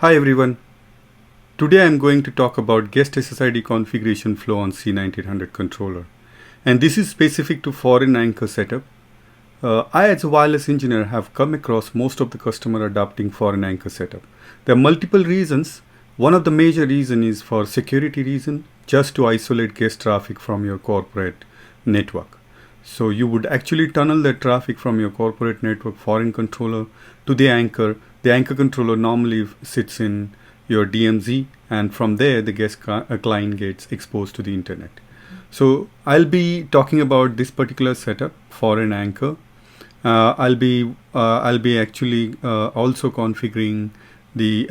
Hi everyone. Today I'm going to talk about guest SSID configuration flow on C9800 controller. And this is specific to foreign anchor setup. I as a wireless engineer have come across most of the customer adopting foreign anchor setup. There are multiple reasons. One of the major reason is for security reason, just to isolate guest traffic from your corporate network. So you would actually tunnel that traffic from your corporate network foreign controller to the anchor. The anchor controller normally sits in your DMZ, and from there the guest client gets exposed to the internet. So I'll be talking about this particular setup for an anchor. I'll be actually also configuring the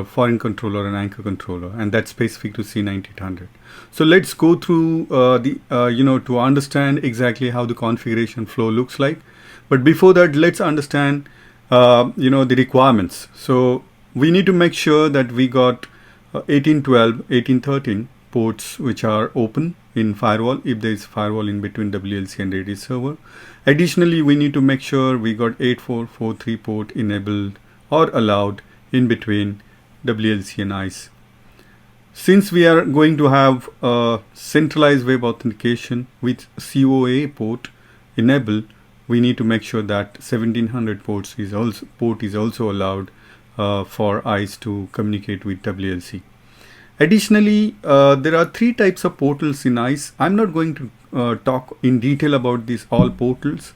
foreign controller and anchor controller, and that's specific to C9800. So let's go through to understand exactly how the configuration flow looks like. But before that, let's understand the requirements. So we need to make sure that we got 1812, 1813 ports which are open in firewall if there is firewall in between WLC and AD server. Additionally, we need to make sure we got 8443 port enabled or allowed in between WLC and ICE. Since we are going to have a centralized web authentication with COA port enabled, we need to make sure that 1700 port is also allowed for ICE to communicate with WLC. Additionally, there are three types of portals in ICE. I'm not going to talk in detail about these all portals.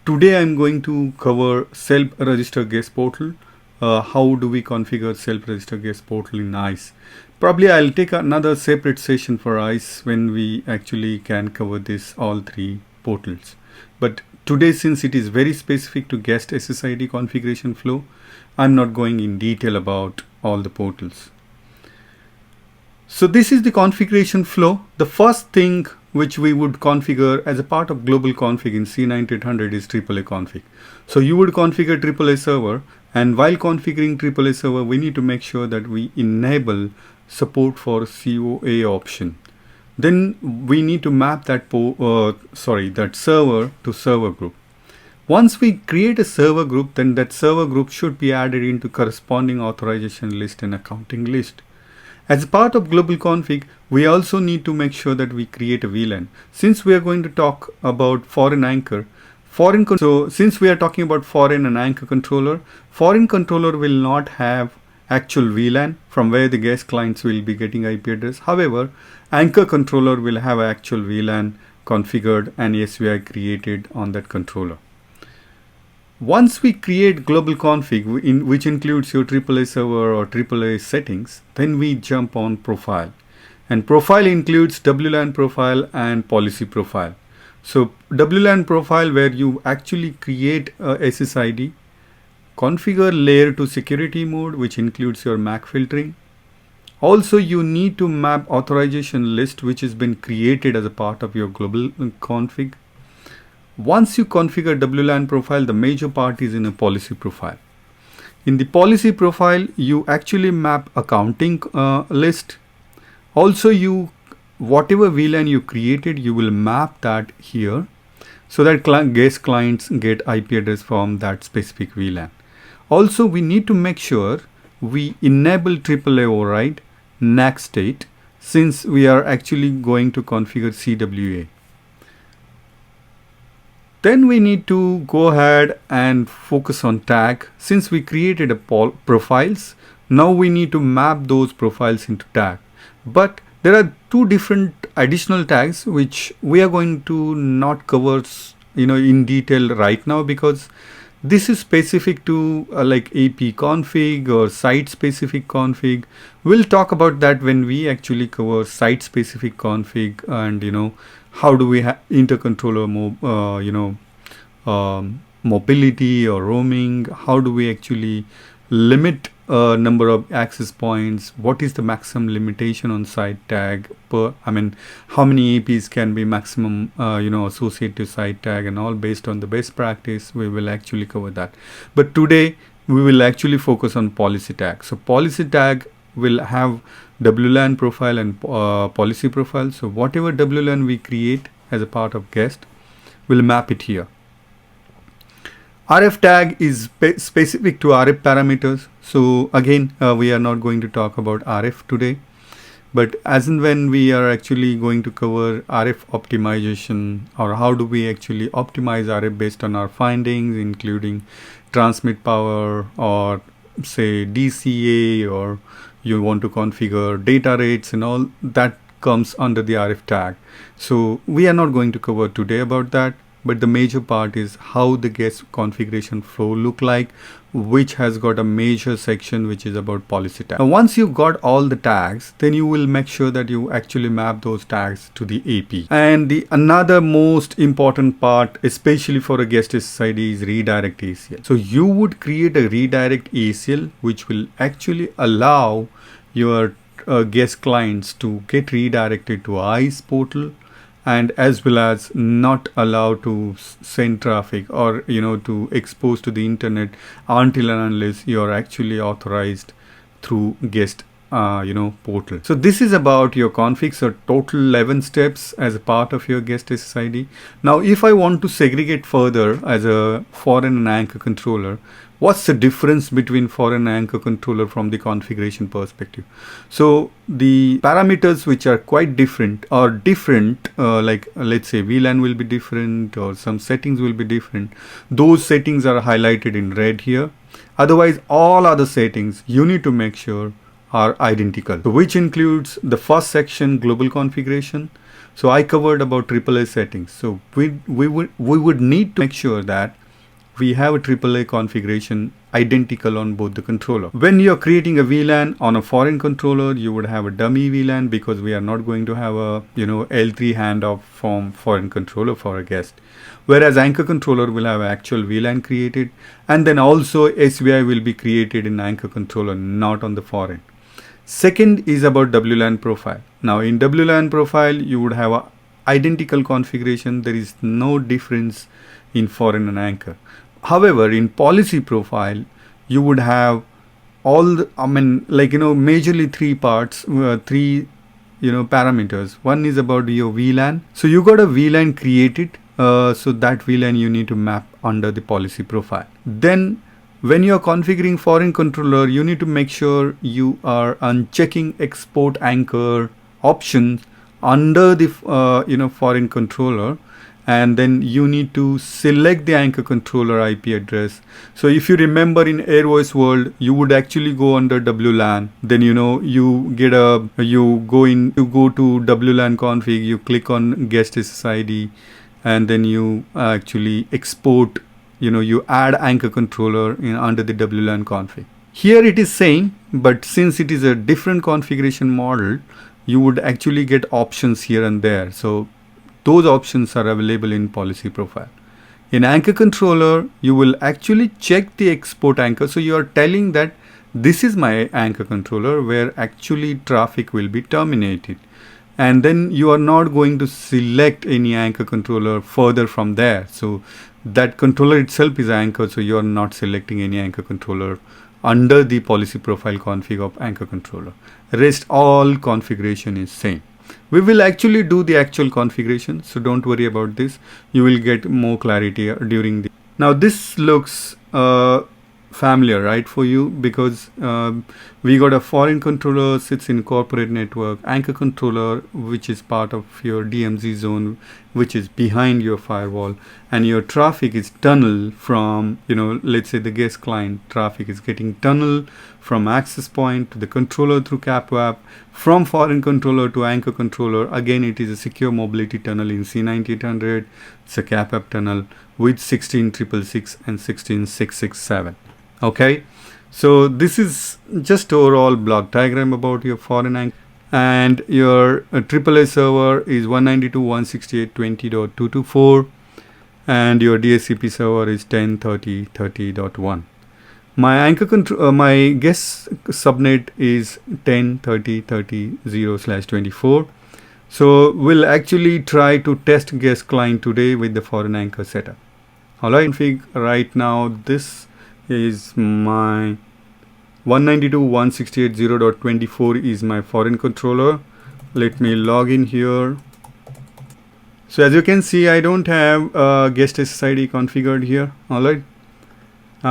Today I'm going to cover self-register guest portal. How do we configure self-register guest portal in ICE? Probably I'll take another separate session for ICE when we actually can cover this all three portals. But today, since it is very specific to guest SSID configuration flow, I'm not going in detail about all the portals. So this is the configuration flow. The first thing which we would configure as a part of global config in C9800 is AAA config. So you would configure AAA server, and while configuring AAA server, we need to make sure that we enable support for COA option. Then we need to map that server to server group. Once we create a server group, then that server group should be added into corresponding authorization list and accounting list. As part of global config, we also need to make sure that we create a VLAN. Since we are going to talk about foreign anchor, since we are talking about foreign and anchor controller will not have actual VLAN from where the guest clients will be getting IP address. However, anchor controller will have actual VLAN configured and SVI created on that controller. Once we create global config, which includes your AAA server or AAA settings, then we jump on profile. And profile includes WLAN profile and policy profile. So WLAN profile, where you actually create a SSID, configure layer 2 security mode, which includes your MAC filtering. Also, you need to map authorization list, which has been created as a part of your global config. Once you configure WLAN profile, the major part is in a policy profile. In the policy profile, you actually map accounting list. Also, whatever VLAN you created, you will map that here so that guest clients get IP address from that specific VLAN. Also, we need to make sure we enable AAA override NAC state, since we are actually going to configure CWA. Then we need to go ahead and focus on tag. Since we created a profiles, now we need to map those profiles into tag. But there are two different additional tags which we are going to not cover in detail right now, because this is specific to like AP config or site specific config. We'll talk about that when we actually cover site specific config, and how do we intercontroller mobility or roaming. How do we actually limit number of access points? What is the maximum limitation on site tag how many APs can be maximum associated to site tag, and all based on the best practice. We will actually cover that, but today we will actually focus on policy tag. So policy tag will have WLAN profile and policy profile. So whatever WLAN we create as a part of guest, we'll map it here. RF tag is specific to RF parameters. So again, we are not going to talk about RF today, but as and when we are actually going to cover RF optimization, or how do we actually optimize RF based on our findings, including transmit power, or say DCA, or you want to configure data rates and all that comes under the RF tag. So we are not going to cover today about that, but the major part is how the guest configuration flow look like, which has got a major section which is about policy tag. Now, once you got all the tags, then you will make sure that you actually map those tags to the AP. And the another most important part, especially for a guest SSID, is redirect ACL. So you would create a redirect ACL which will actually allow your guest clients to get redirected to ICE portal, and as well as not allowed to send traffic or to expose to the internet until and unless you are actually authorized through guest portal. So this is about your config. So total 11 steps as a part of your guest SSID. Now if I want to segregate further as a foreign and anchor controller, what's the difference between foreign and anchor controller from the configuration perspective? So the parameters which are quite different are different, like let's say VLAN will be different, or some settings will be different. Those settings are highlighted in red here. Otherwise all other settings you need to make sure are identical, which includes the first section, global configuration. So I covered about AAA settings. So we would need to make sure that we have a AAA configuration identical on both the controller. When you're creating a VLAN on a foreign controller, you would have a dummy VLAN, because we are not going to have a L3 handoff from foreign controller for a guest. Whereas anchor controller will have actual VLAN created, and then also SVI will be created in anchor controller, not on the foreign. Second is about WLAN profile. Now in WLAN profile, you would have a identical configuration. There is no difference in foreign and anchor. However, in policy profile, you would have all the, majorly three parts, three parameters. One is about your VLAN. So you got a VLAN created. So that VLAN you need to map under the policy profile. Then when you are configuring foreign controller, you need to make sure you are unchecking export anchor options under the foreign controller, and then you need to select the anchor controller IP address. So if you remember in Airvoice world, you would actually go under WLAN. Then you go to WLAN config, you click on guest SSID, and then you actually export. You add anchor controller under the WLAN config. Here it is same, but since it is a different configuration model, you would actually get options here and there. So those options are available in policy profile. In anchor controller, you will actually check the export anchor. So you are telling that this is my anchor controller where actually traffic will be terminated. And then you are not going to select any anchor controller further from there. So that controller itself is anchor, so you are not selecting any anchor controller under the policy profile config of anchor controller. Rest all configuration is same. We will actually do the actual configuration, so don't worry about this. You will get more clarity during the. Now this looks familiar, right, for you, because we got a foreign controller sits in corporate network, anchor controller which is part of your DMZ zone, which is behind your firewall, and your traffic is tunnel from let's say the guest client traffic is getting tunnel from access point to the controller through CAPWAP, from foreign controller to anchor controller. Again, it is a secure mobility tunnel in C9800. It's a CAPWAP tunnel with 16666 and 16667. Okay, so this is just overall block diagram about your foreign anchor, and your AAA server is 192.168.20.224, and your DHCP server is 10.30.30.1. My anchor my guest subnet is 10.30.30.0/24. So we'll actually try to test guest client today with the foreign anchor setup. Alright, config right now. This is my 192.168.0.24 is my foreign controller. Let me log in here. So as you can see, I don't have guest SSID configured here. Alright,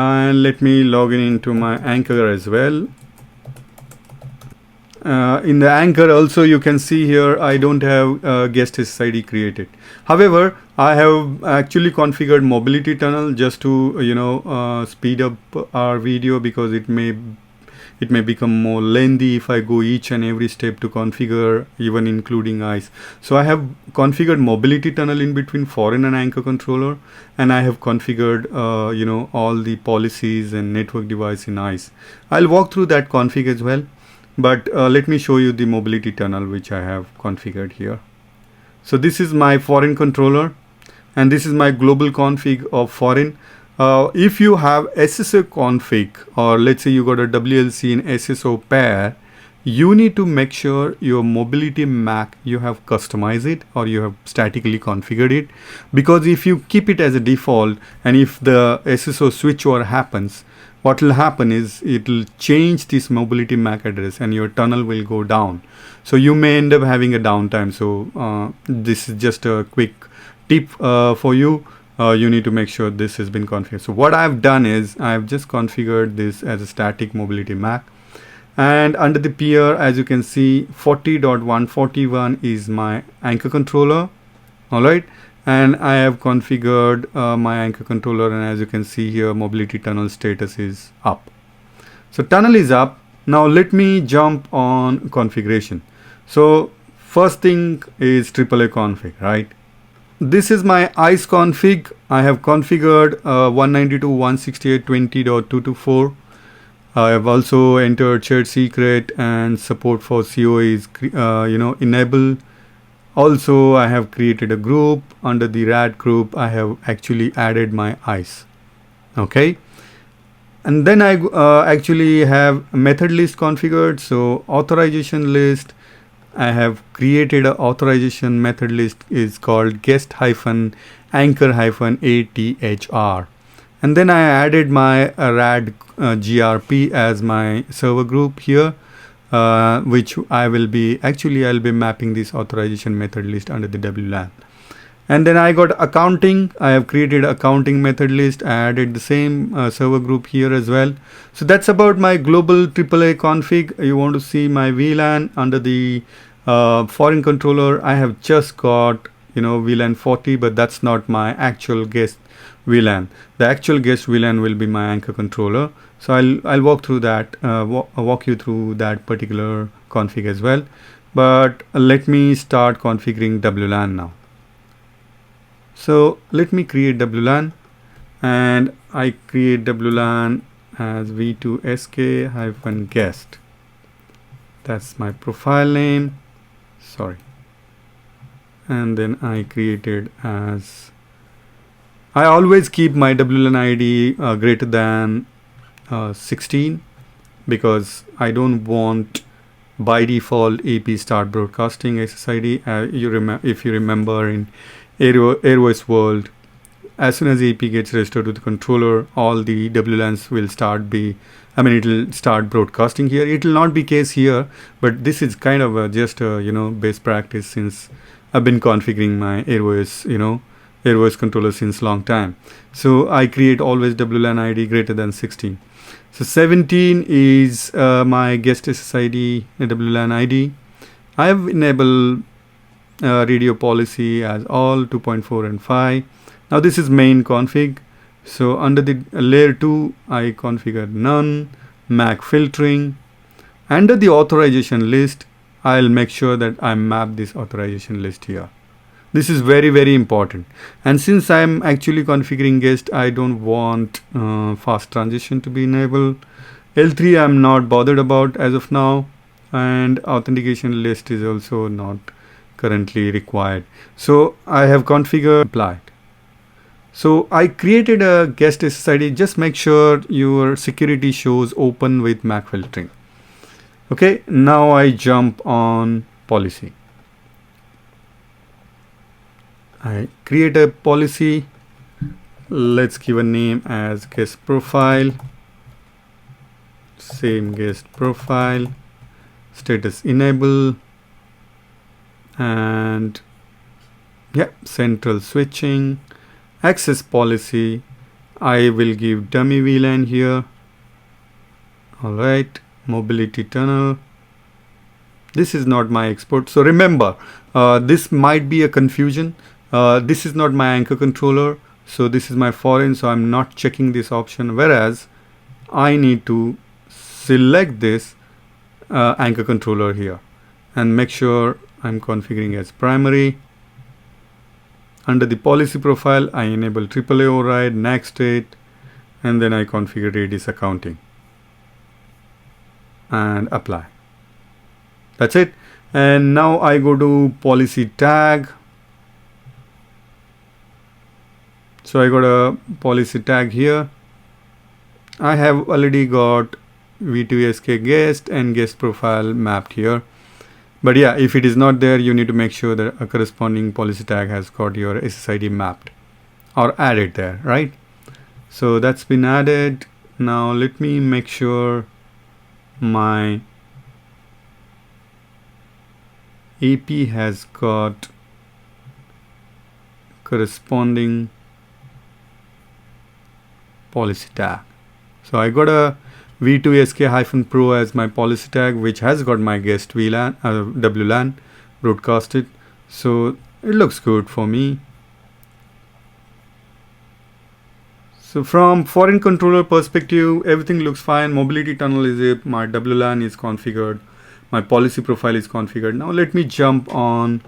and let me log in into my Anchor as well. In the Anchor also you can see here I don't have guest SSID created. However, I have actually configured mobility tunnel just to speed up our video, because it may become more lengthy if I go each and every step to configure, even including ICE. So I have configured mobility tunnel in between foreign and Anchor controller, and I have configured all the policies and network device in ICE. I'll walk through that config as well, but let me show you the mobility tunnel which I have configured here. So this is my foreign controller, and this is my global config of foreign. If you have SSO config, or let's say you got a WLC in SSO pair, you need to make sure your mobility MAC, you have customized it or you have statically configured it, because if you keep it as a default and if the SSO switchover happens, what will happen is it will change this mobility MAC address and your tunnel will go down. So you may end up having a downtime. So this is just a quick tip for you. You need to make sure this has been configured. So what I've done is I've just configured this as a static mobility MAC, and under the peer, as you can see, 40.141 is my Anchor controller. All right, and I have configured my Anchor controller, and as you can see here, mobility tunnel status is up. So tunnel is up. Now let me jump on configuration. So first thing is AAA config, right? This is my ICE config. I have configured 192.168.20.224. I have also entered shared secret, and support for COA is enabled. Also, I have created a group. Under the RAD group, I have actually added my ICE. Okay. And then I actually have a method list configured. So authorization list, I have created an authorization method list is called guest-anchor-ATHR. And then I added my RAD GRP as my server group here, which I'll be mapping this authorization method list under the WLAN. And then I got accounting. I have created accounting method list. I added the same server group here as well. So that's about my global AAA config. You want to see my VLAN under the foreign controller. I have just got VLAN 40, but that's not my actual guest VLAN. The actual guest VLAN will be my Anchor controller. So I'll walk through that, walk you through that particular config as well. But let me start configuring WLAN now. So let me create WLAN, and I create WLAN as v2sk-guest. That's my profile name. Sorry. And then I created as, I always keep my WLAN ID greater than 16, because I don't want by default AP start broadcasting SSID. If you remember in Airvoice world, as soon as AP gets restored to the controller, all the WLANs will it'll start broadcasting here. It will not be case here, but this is kind of just a best practice, since I've been configuring my Airvoice controller since long time. So I create always WLAN ID greater than 16. So 17 is my guest SSID WLAN ID. I have enabled radio policy as all 2.4 and 5. Now this is main config. So under the layer 2, I configured none, MAC filtering. Under the authorization list, I'll make sure that I map this authorization list here. This is very, very important. And since I'm actually configuring guest, I don't want fast transition to be enabled. L3 I'm not bothered about as of now, and authentication list is also not currently required. So I have configured applied. So I created a guest SSID. Just make sure your security shows open with MAC filtering. Okay, now I jump on policy. I create a policy. Let's give a name as guest profile. Same guest profile. Status enable. And central switching. Access policy. I will give dummy WLAN here. Alright, mobility tunnel. This is not my export. So remember, this might be a confusion. This is not my anchor controller. So this is my foreign, so I'm not checking this option. Whereas I need to select this anchor controller here and make sure I'm configuring as primary. Under the policy profile, I enable AAA override, next state, and then I configure radius accounting and apply. That's it. And now I go to policy tag. So I got a policy tag here. I have already got V2SK guest and guest profile mapped here. But yeah, if it is not there, you need to make sure that a corresponding policy tag has got your SSID mapped or added there, right? So that's been added. Now let me make sure my AP has got corresponding policy tag. So I got a V2SK-Pro as my policy tag, which has got my guest WLAN, WLAN broadcasted. So it looks good for me. So from foreign controller perspective, everything looks fine. Mobility tunnel is it, my WLAN is configured, my policy profile is configured. Now let me jump on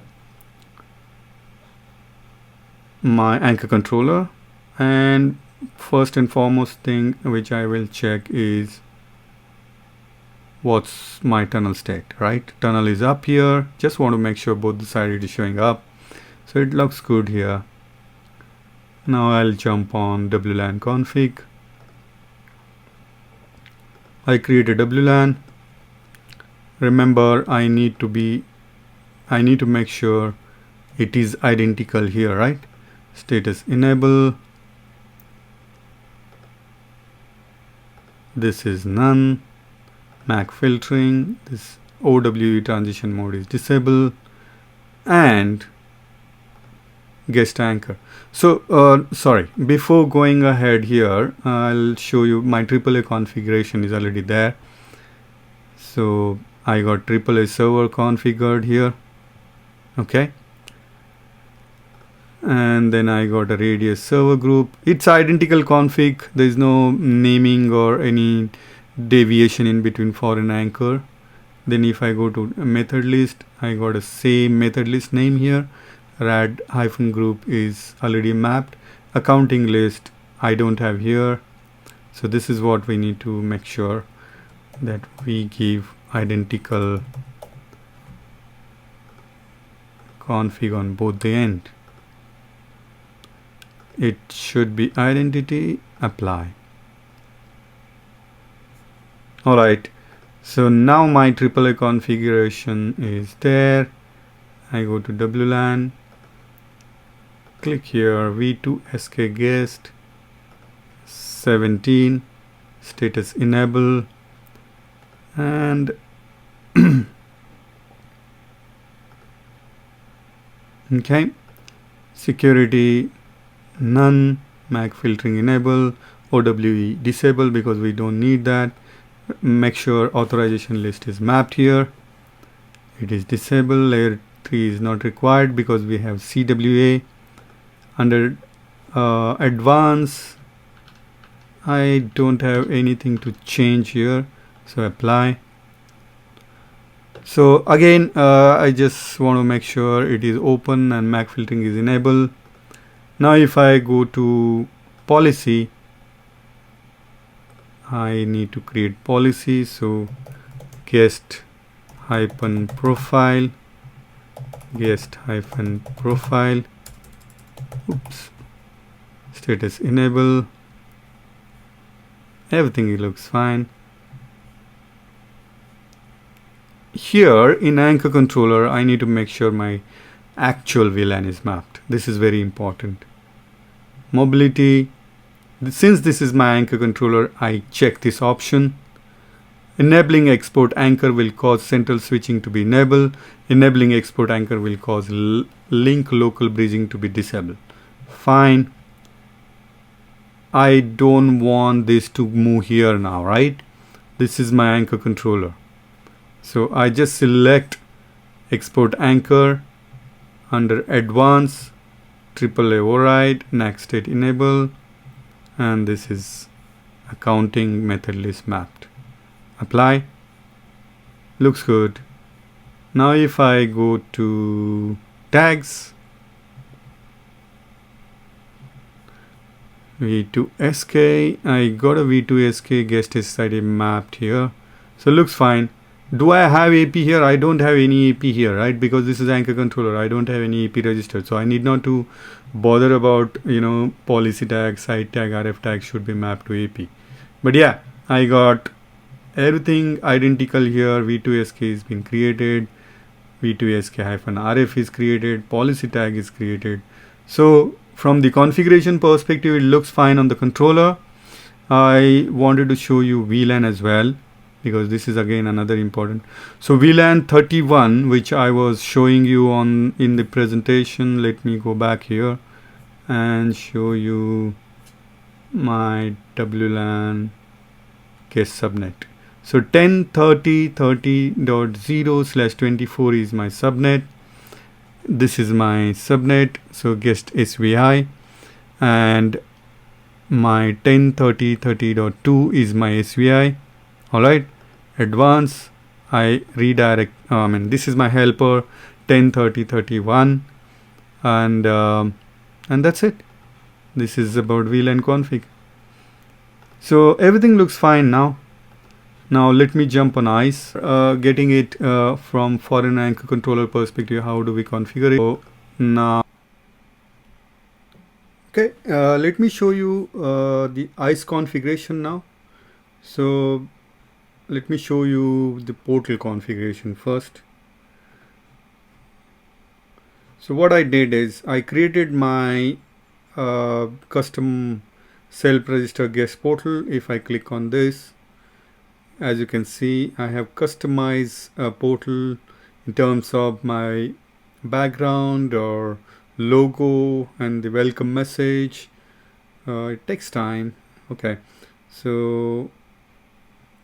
my anchor controller, and first and foremost thing which I will check is what's my tunnel state, right? Tunnel is up here. Just want to make sure both the side is showing up. So it looks good here. Now I'll jump on WLAN config. I create a WLAN. Remember, I need to make sure it is identical here, right? Status enable. This is none. MAC filtering. This OWE transition mode is disabled. And guest anchor. So sorry, before going ahead here, I'll show you my AAA configuration is already there. So I got AAA server configured here. Okay. And then I got a radius server group. It's identical config. There is no naming or any deviation in between foreign anchor. Then if I go to a method list, I got a same method list name here. Rad-group is already mapped. Accounting list I don't have here. So this is what we need to make sure that we give identical config on both the end. It should be identity, apply. Alright, so now my AAA configuration is there. I go to WLAN, click here, V2SK guest 17, status enable, and okay, security none, MAC filtering enable, OWE disable because we don't need that. Make sure authorization list is mapped here. It is disabled. Layer 3 is not required because we have CWA. Under advanced, I don't have anything to change here, so apply. So again, I just want to make sure it is open and MAC filtering is enabled. Now if I go to policy, I need to create policy. So guest hyphen profile, oops, status enable. Everything looks fine. Here in anchor controller, I need to make sure my actual VLAN is mapped. This is very important. Mobility, since this is my anchor controller, I check this option. Enabling export anchor will cause central switching to be enabled. Enabling export anchor will cause link local bridging to be disabled. Fine. I don't want this to move here now, right? This is my anchor controller. So I just select export anchor under advanced, AAA override, next state enable, and this is accounting method list mapped. Apply. Looks good. Now if I go to tags, V2SK, I got a V2SK guest SSID mapped here. So looks fine. Do I have AP here? I don't have any AP here, right? Because this is anchor controller. I don't have any AP registered. So I need not to bother about, policy tag, site tag, RF tag should be mapped to AP. But yeah, I got everything identical here. V2SK has been created. V2SK-RF is created. Policy tag is created. So from the configuration perspective, it looks fine on the controller. I wanted to show you VLAN as well, because this is again another important. So VLAN 31, which I was showing you in the presentation. Let me go back here and show you my WLAN guest subnet. So 10.30.30.0/24 is my subnet. This is my subnet, so guest SVI, and my 10.30.30.2 is my SVI. Alright, advanced, I redirect, this is my helper 10.30.31, and that's it. This is about VLAN config. So everything looks fine now. Now let me jump on ICE, getting it from foreign anchor controller perspective. How do we configure it? So now, okay, let me show you the ICE configuration now. So let me show you the portal configuration first. So what I did is I created my custom self-register guest portal. If I click on this, as you can see, I have customized a portal in terms of my background or logo and the welcome message. It takes time. Okay, so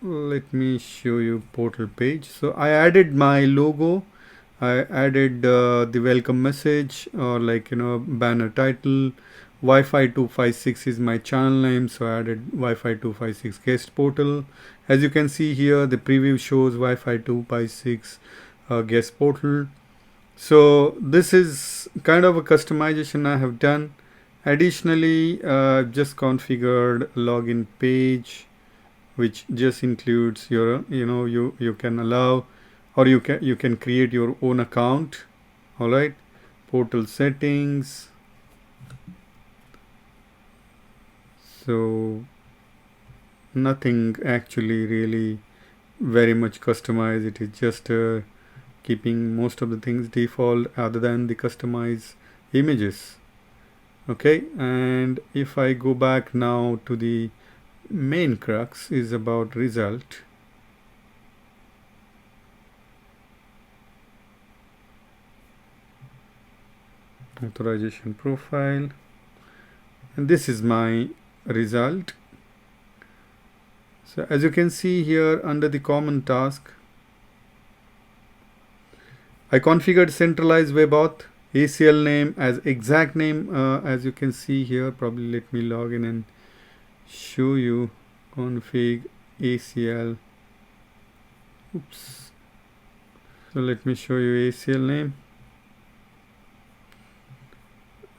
let me show you portal page. So I added my logo, I added the welcome message, or banner title. Wi-Fi 256 is my channel name, so I added Wi-Fi 256 guest portal. As you can see here, the preview shows Wi-Fi 256 guest portal. So this is kind of a customization I have done. Additionally, I've just configured login page, which just includes your, you can allow, or you can create your own account. All right, portal settings. So nothing actually really very much customized. It is just keeping most of the things default other than the customized images. Okay, and if I go back now to the main crux is about result. Authorization profile, and this is my result. So as you can see here under the common task, I configured centralized web auth, ACL name as exact name, as you can see here. Probably let me log in and show you config ACL. Oops. So let me show you ACL name.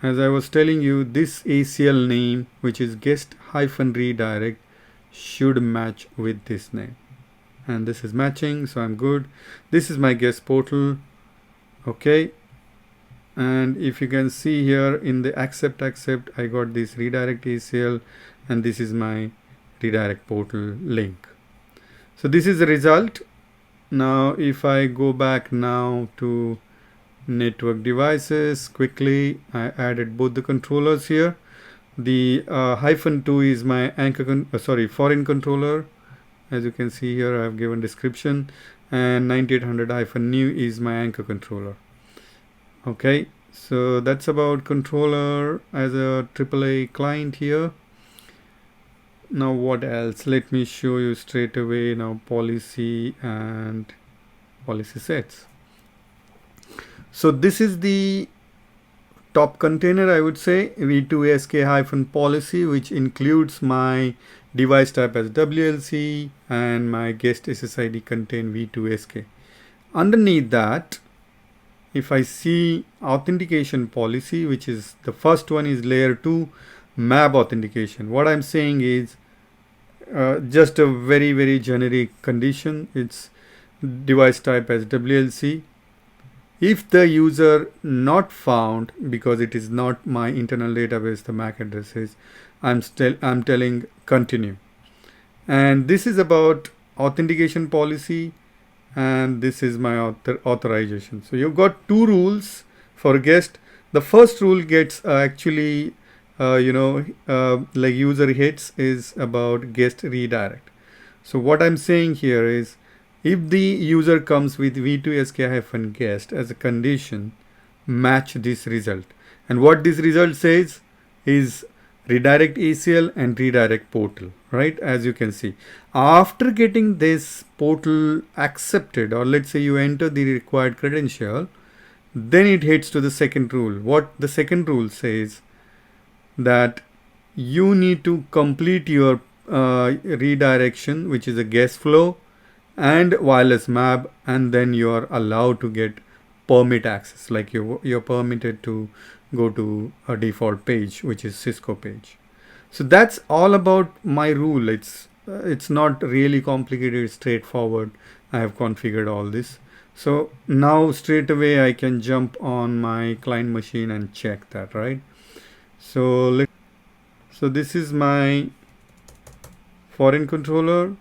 As I was telling you, this ACL name, which is guest-redirect, should match with this name, and this is matching, so I'm good. This is my guest portal. Okay, and if you can see here in the accept, I got this redirect ACL, and this is my redirect portal link. So this is the result. Now if I go back now to network devices quickly, I added both the controllers here. The -2 is my foreign controller. As you can see here, I have given description, and 9800-new is my anchor controller. Okay, so that's about controller as a AAA client here. Now what else? Let me show you straight away now policy and policy sets. So this is the top container, I would say, v2sk-policy, which includes my device type as WLC and my guest SSID contain v2sk. Underneath that, if I see authentication policy, which is the first one is layer 2 MAB authentication. What I'm saying is just a very generic condition. It's device type as WLC. If the user not found, because it is not my internal database, the MAC address is, I'm telling continue. And this is about authentication policy, and this is my authorization. So you've got two rules for guest. The first rule gets actually like user hits is about guest redirect. So what I'm saying here is, if the user comes with v2sk-guest as a condition, match this result. And what this result says is redirect ACL and redirect portal, right? As you can see, after getting this portal accepted, or let's say you enter the required credential, then it hits to the second rule. What the second rule says, that you need to complete your redirection, which is a guest flow and wireless MAB, and then you are allowed to get permit access, like you're permitted to go to a default page, which is Cisco page. So that's all about my rule. It's not really complicated, it's straightforward. I have configured all this. So now straight away I can jump on my client machine and check that, right? So this is my foreign controller,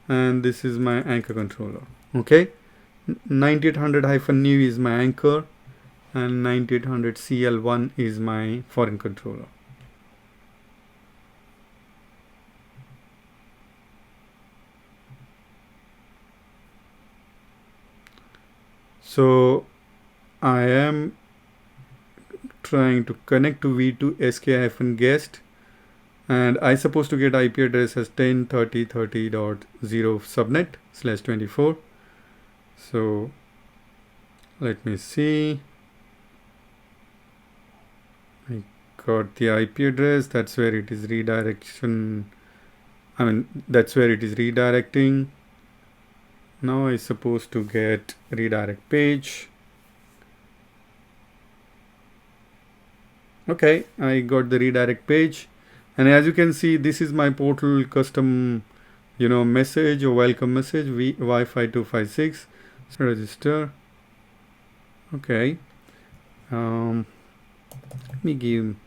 and this is my anchor controller. Okay, 9800-new is my anchor, and 9800 CL1 is my foreign controller. So I am trying to connect to v2sk-guest, and I supposed to get IP address as 10.30.30.0 subnet /24. So let me see. I got the IP address. That's where it is redirection. That's where it is redirecting. Now I supposed to get redirect page. Okay, I got the redirect page, and as you can see, this is my portal custom message or welcome message, Wi-Fi 256 register. Okay, let me give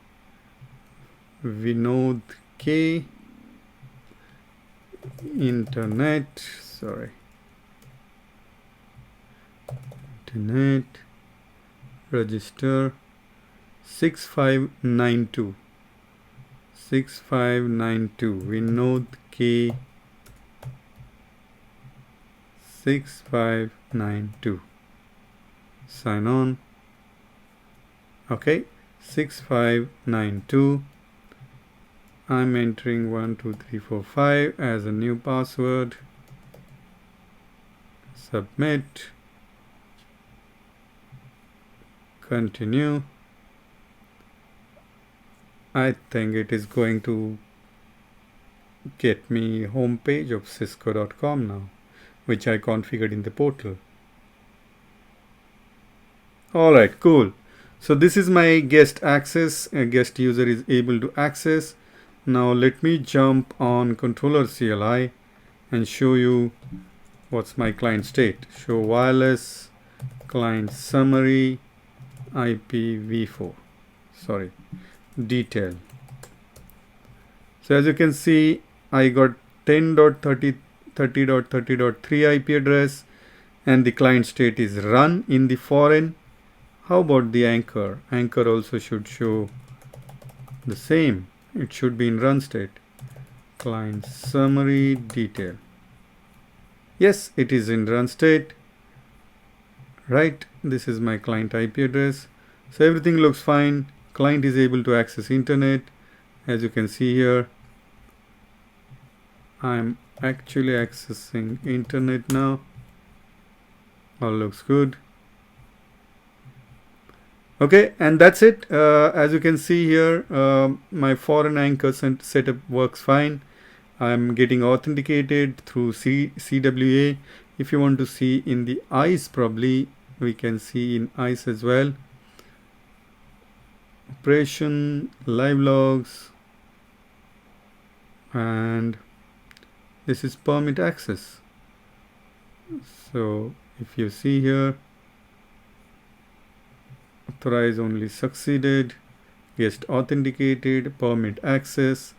Vinod K internet register 6592 Vinod K 6592. Sign on. Okay, 6592. I'm entering 12345 as a new password. Submit. Continue. I think it is going to get me home page of cisco.com now, which I configured in the portal. Alright, cool. So this is my guest access. A guest user is able to access. Now let me jump on controller CLI and show you what's my client state. Show wireless client summary IPv4. Sorry. Detail. So as you can see, I got 10.30.30.3 IP address, and the client state is run in the foreign. How about the anchor? Anchor also should show the same. It should be in run state. Client summary detail. Yes, it is in run state. Right. This is my client IP address. So everything looks fine. Client is able to access internet, as you can see here. I'm actually accessing internet now. All looks good. Okay, and that's it. As you can see here, my foreign anchor setup works fine. I'm getting authenticated through CWA. If you want to see in the ICE, probably we can see in ICE as well. Operation, live logs, and this is permit access. So if you see here, authorize only succeeded, guest authenticated, permit access.